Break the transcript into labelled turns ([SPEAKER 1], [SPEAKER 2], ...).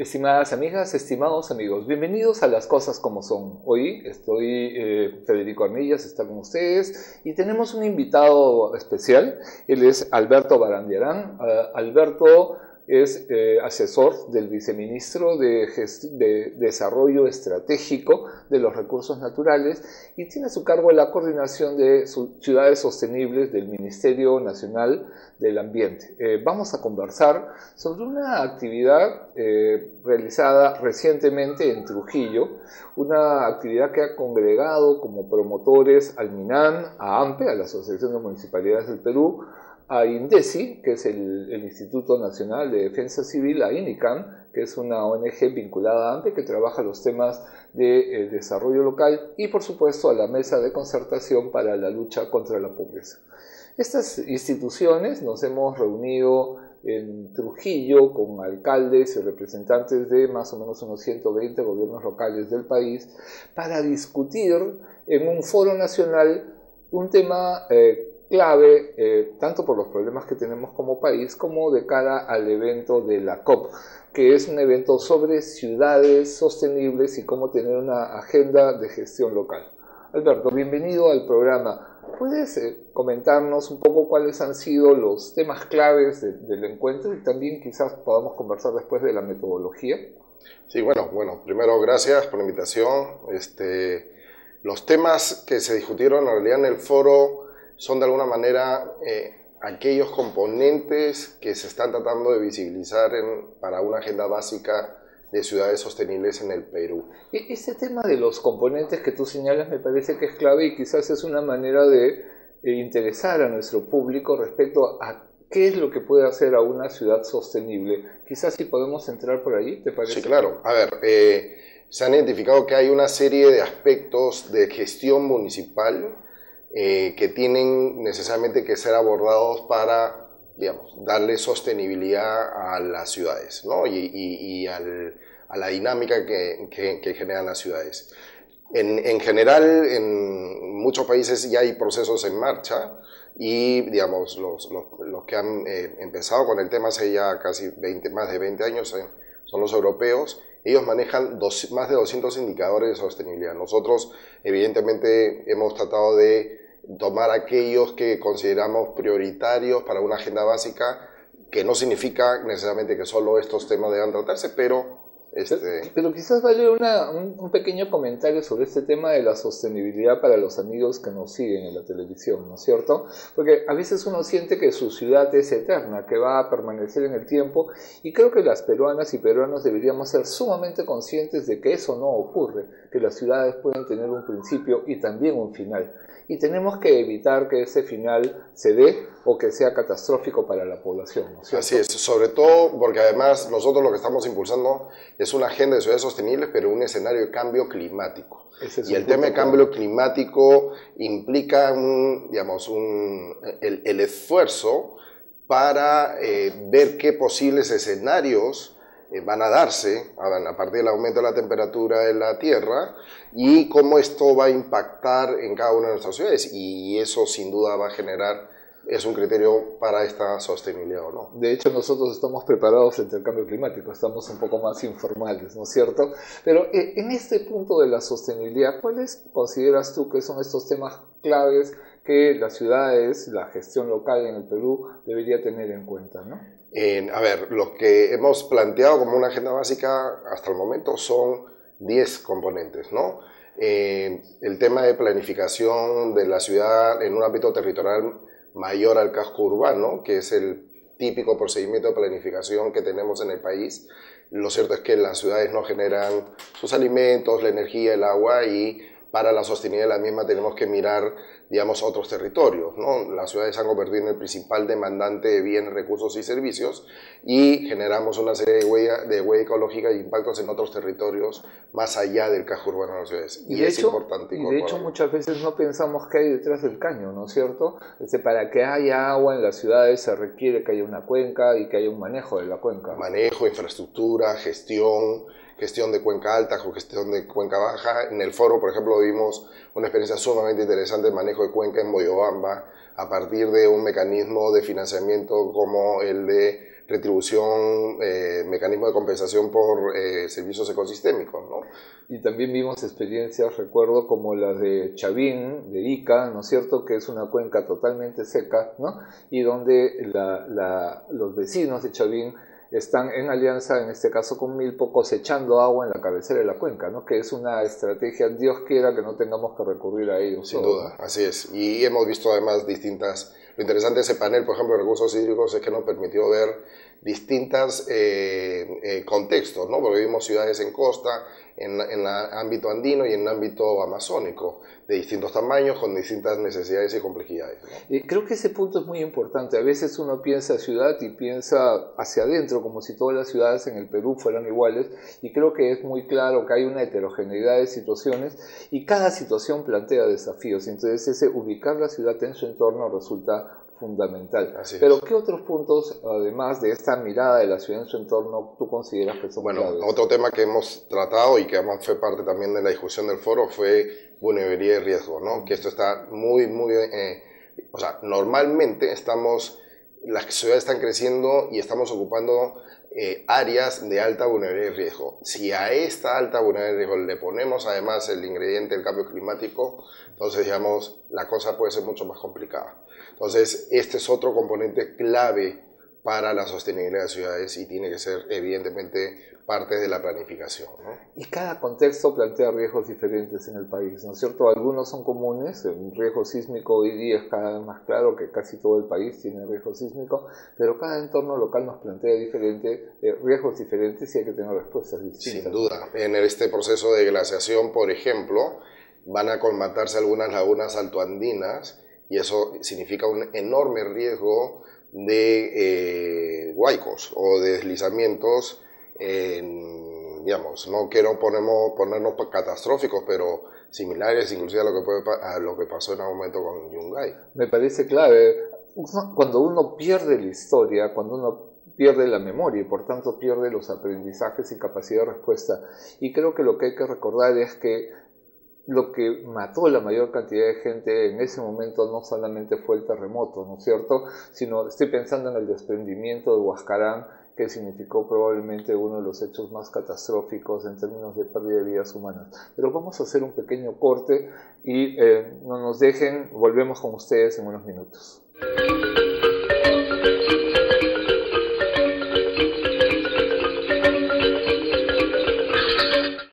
[SPEAKER 1] Estimadas amigas, estimados amigos, bienvenidos a Las Cosas Como Son. Hoy estoy, Federico Arnillas está con ustedes y tenemos un invitado especial. Él es Alberto Barandiarán. Alberto es asesor del viceministro de Desarrollo Estratégico de los Recursos Naturales y tiene a su cargo la coordinación de ciudades sostenibles del Ministerio Nacional del Ambiente. Vamos a conversar sobre una actividad realizada recientemente en Trujillo, una actividad que ha congregado como promotores al MINAN, a AMPE, a la Asociación de Municipalidades del Perú, a INDECI, que es el Instituto Nacional de Defensa Civil, a INICAM, que es una ONG vinculada a AMPE que trabaja los temas de desarrollo local, y por supuesto a la Mesa de Concertación para la Lucha contra la Pobreza. Estas instituciones nos hemos reunido en Trujillo con alcaldes y representantes de más o menos unos 120 gobiernos locales del país para discutir en un foro nacional un tema clave, tanto por los problemas que tenemos como país, como de cara al evento de la COP, que es un evento sobre ciudades sostenibles y cómo tener una agenda de gestión local. Alberto, bienvenido al programa. ¿Puedes comentarnos un poco cuáles han sido los temas claves del encuentro y también quizás podamos conversar después de la metodología?
[SPEAKER 2] Sí, bueno, primero gracias por la invitación. Los temas que se discutieron en realidad en el foro son de alguna manera aquellos componentes que se están tratando de visibilizar para una agenda básica de ciudades sostenibles en el Perú.
[SPEAKER 1] Este tema de los componentes que tú señalas me parece que es clave y quizás es una manera de interesar a nuestro público respecto a qué es lo que puede hacer a una ciudad sostenible. Quizás si podemos entrar por ahí, ¿te parece?
[SPEAKER 2] Sí, claro. A ver, se han identificado que hay una serie de aspectos de gestión municipal que tienen necesariamente que ser abordados para, digamos, darle sostenibilidad a las ciudades, ¿no? A la dinámica que generan las ciudades. En general, en muchos países ya hay procesos en marcha y, digamos, los que han empezado con el tema hace ya casi más de 20 años son los europeos. Ellos manejan más de 200 indicadores de sostenibilidad. Nosotros, evidentemente, hemos tratado de tomar aquellos que consideramos prioritarios para una agenda básica, que no significa necesariamente que solo estos temas deban tratarse, pero
[SPEAKER 1] Pero quizás vale un pequeño comentario sobre este tema de la sostenibilidad para los amigos que nos siguen en la televisión, ¿no es cierto? Porque a veces uno siente que su ciudad es eterna, que va a permanecer en el tiempo, y creo que las peruanas y peruanos deberíamos ser sumamente conscientes de que eso no ocurre, que las ciudades pueden tener un principio y también un final. Y tenemos que evitar que ese final se dé o que sea catastrófico para la población, ¿no es cierto?
[SPEAKER 2] Así es, sobre todo porque además nosotros lo que estamos impulsando es una agenda de ciudades sostenibles, pero un escenario de cambio climático. Y el tema de cambio climático implica el esfuerzo para ver qué posibles escenarios van a darse a partir del aumento de la temperatura de la Tierra y cómo esto va a impactar en cada una de nuestras ciudades. Y eso sin duda va a generar, es un criterio para esta sostenibilidad o no.
[SPEAKER 1] De hecho, nosotros estamos preparados frente al cambio climático, estamos un poco más informales, ¿no es cierto? Pero en este punto de la sostenibilidad, ¿cuáles consideras tú que son estos temas claves que las ciudades, la gestión local en el Perú debería tener en cuenta, ¿no?
[SPEAKER 2] A ver, lo que hemos planteado como una agenda básica hasta el momento son 10 componentes, ¿no? El tema de planificación de la ciudad en un ámbito territorial mayor al casco urbano, que es el típico procedimiento de planificación que tenemos en el país. Lo cierto es que las ciudades no generan sus alimentos, la energía, el agua, y para la sostenibilidad de la misma tenemos que mirar, digamos, otros territorios, ¿no? Las ciudades se han convertido en el principal demandante de bienes, recursos y servicios y generamos una serie de huella ecológica y impactos en otros territorios más allá del casco urbano de las ciudades.
[SPEAKER 1] Y es importante incorporarlo. Y de hecho muchas veces no pensamos qué hay detrás del caño, ¿no es cierto? Para que haya agua en las ciudades se requiere que haya una cuenca y que haya un manejo de la cuenca.
[SPEAKER 2] Manejo, infraestructura, gestión de cuenca alta o gestión de cuenca baja. En el foro, por ejemplo, vimos una experiencia sumamente interesante de manejo de cuenca en Moyobamba a partir de un mecanismo de financiamiento como el de retribución, mecanismo de compensación por servicios ecosistémicos, ¿no?
[SPEAKER 1] Y también vimos experiencias, recuerdo, como las de Chavín, de Ica, ¿no es cierto?, que es una cuenca totalmente seca, ¿no? Y donde los vecinos de Chavín están en alianza, en este caso con Milpo, cosechando agua en la cabecera de la cuenca, ¿no? Que es una estrategia, Dios quiera que no tengamos que recurrir a ellos.
[SPEAKER 2] Sin duda, ¿no? Así es. Y hemos visto además distintas... Lo interesante de ese panel, por ejemplo, de recursos hídricos, es que nos permitió ver distintos contextos, ¿no? Porque vimos ciudades en costa, en el ámbito andino y en el ámbito amazónico, de distintos tamaños, con distintas necesidades y complejidades, ¿no?
[SPEAKER 1] Creo que ese punto es muy importante. A veces uno piensa ciudad y piensa hacia adentro, como si todas las ciudades en el Perú fueran iguales, y creo que es muy claro que hay una heterogeneidad de situaciones y cada situación plantea desafíos. Entonces ese ubicar la ciudad en su entorno resulta fundamental. Pero ¿qué otros puntos, además de esta mirada de la ciudad en su entorno, tú consideras que son claves?
[SPEAKER 2] Bueno, otro tema que hemos tratado y que además fue parte también de la discusión del foro fue vulnerabilidad y riesgo, ¿no? Que esto está o sea, normalmente las ciudades están creciendo y estamos ocupando áreas de alta vulnerabilidad y riesgo. Si a esta alta vulnerabilidad y riesgo le ponemos además el ingrediente del cambio climático, entonces, digamos, la cosa puede ser mucho más complicada. Entonces, este es otro componente clave para la sostenibilidad de las ciudades y tiene que ser, evidentemente, parte de la planificación, ¿no?
[SPEAKER 1] Y cada contexto plantea riesgos diferentes en el país, ¿no es cierto? Algunos son comunes, el riesgo sísmico hoy día es cada vez más claro que casi todo el país tiene riesgo sísmico, pero cada entorno local nos plantea riesgos diferentes y hay que tener respuestas distintas.
[SPEAKER 2] Sin duda. En este proceso de glaciación, por ejemplo, van a colmatarse algunas lagunas altoandinas y eso significa un enorme riesgo de huaicos o de deslizamientos, digamos, no quiero ponernos catastróficos, pero similares inclusive a lo que pasó en algún momento con Yungay.
[SPEAKER 1] Me parece clave. Cuando uno pierde la historia, cuando uno pierde la memoria y por tanto pierde los aprendizajes y capacidad de respuesta. Y creo que lo que hay que recordar es que lo que mató la mayor cantidad de gente en ese momento no solamente fue el terremoto, ¿no es cierto? Sino estoy pensando en el desprendimiento de Huascarán, que significó probablemente uno de los hechos más catastróficos en términos de pérdida de vidas humanas. Pero vamos a hacer un pequeño corte y no nos dejen, volvemos con ustedes en unos minutos.